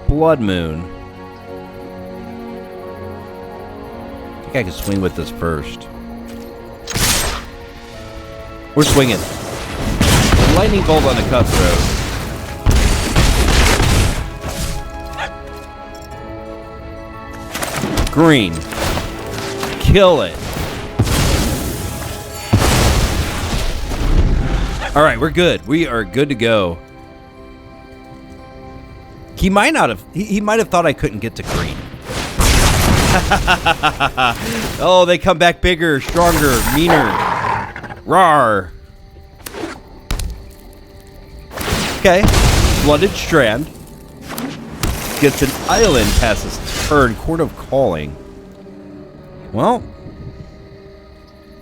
Blood Moon. think I can swing with this first. We're swinging. Lightning bolt on the Cutthroat. Green. Kill it. All right, we're good. We are good to go. He might not have. He might have thought I couldn't get to green. Oh, they come back bigger, stronger, meaner. Rawr. Okay. Blooded Strand. Gets an island past his turn. Court of Calling. Well,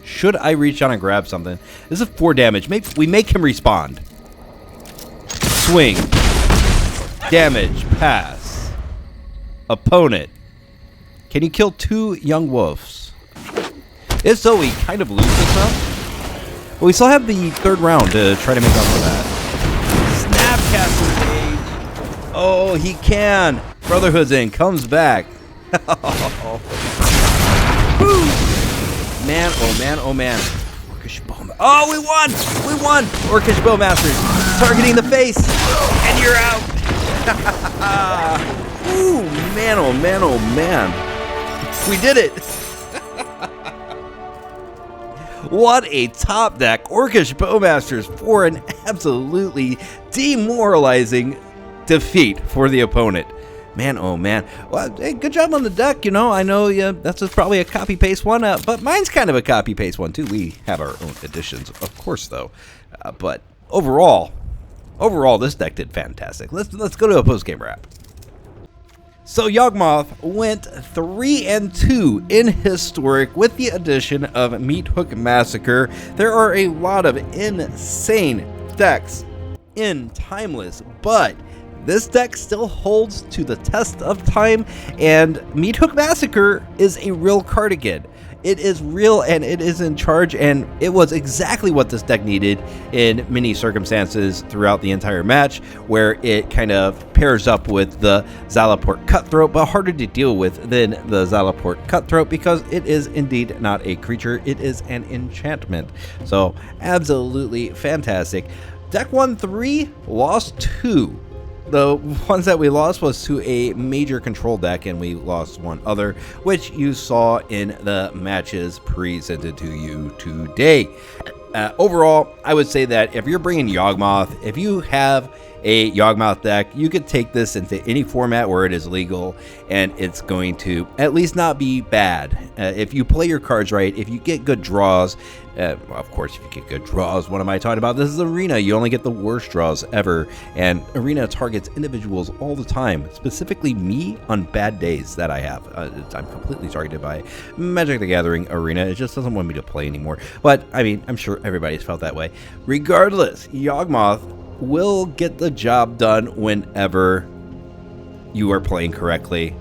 should I reach down and grab something? This is 4 damage. We make him respond. Swing. Damage. Pass. Opponent. Can you kill 2 young wolves? If so, we kind of lose this round. But we still have the 3rd round to try to make up for that. Snapcaster Mage. Oh, he can. Brotherhood's in. Comes back. Man, oh man, oh man. Orcish Bowmasters. Oh, we won! We won! Orcish Bowmasters. Targeting the face. And you're out. Ooh, man, oh man, oh man. We did it. What a top deck. Orcish Bowmasters for an absolutely demoralizing defeat for the opponent. Man, oh man. Well, hey, good job on the deck, you know. I know that's probably a copy-paste one, but mine's kind of a copy-paste one, too. We have our own additions, of course, though. But overall, this deck did fantastic. Let's go to a post-game wrap. So Yawgmoth went 3-2 in Historic with the addition of Meathook Massacre. There are a lot of insane decks in Timeless, but this deck still holds to the test of time, and Meathook Massacre is a real card again. It is real, and it is in charge, and it was exactly what this deck needed in many circumstances throughout the entire match, where it kind of pairs up with the Zulaport Cutthroat, but harder to deal with than the Zulaport Cutthroat because it is indeed not a creature, it is an enchantment. So, absolutely fantastic. Deck won 3, lost 2. The ones that we lost was to a major control deck, and we lost one other, which you saw in the matches presented to you today. Overall, I would say that if you're bringing Yawgmoth, if you have a Yawgmoth deck, you could take this into any format where it is legal, and it's going to at least not be bad. If you play your cards right, if you get good draws, of course, if you get good draws, what am I talking about? This is Arena. You only get the worst draws ever, and Arena targets individuals all the time, specifically me on bad days that I have. I'm completely targeted by Magic the Gathering Arena. It just doesn't want me to play anymore. But, I mean, I'm sure everybody's felt that way. Regardless, Yawgmoth will get the job done whenever you are playing correctly,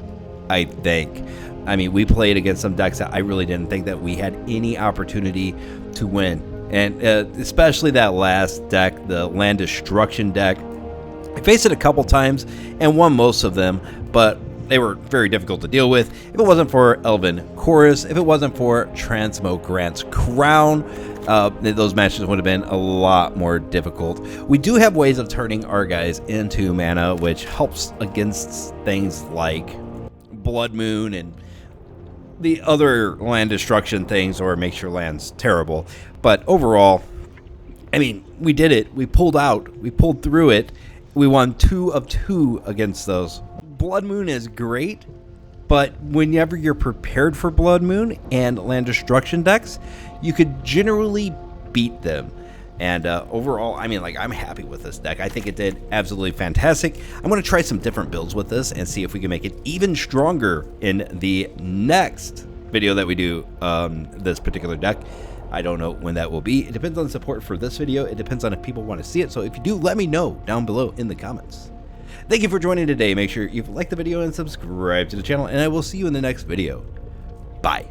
I think. I mean, we played against some decks that I really didn't think that we had any opportunity to win. And especially that last deck, the Land Destruction deck. I faced it a couple times and won most of them, but they were very difficult to deal with. If it wasn't for Elven Chorus, if it wasn't for Transmogrant's Crown, those matches would have been a lot more difficult. We do have ways of turning our guys into mana, which helps against things like Blood Moon and the other land destruction things, or makes your lands terrible. But overall, I mean, we did it. We pulled out. We pulled through it. We won 2 of 2 against those. Blood Moon is great, but whenever you're prepared for Blood Moon and land destruction decks, you could generally beat them. And overall, I mean, like, I'm happy with this deck. I think it did absolutely fantastic. I'm going to try some different builds with this and see if we can make it even stronger in the next video that we do this particular deck. I don't know when that will be. It depends on support for this video. It depends on if people want to see it. So if you do, let me know down below in the comments. Thank you for joining today. Make sure you've liked the video and subscribe to the channel, and I will see you in the next video. Bye.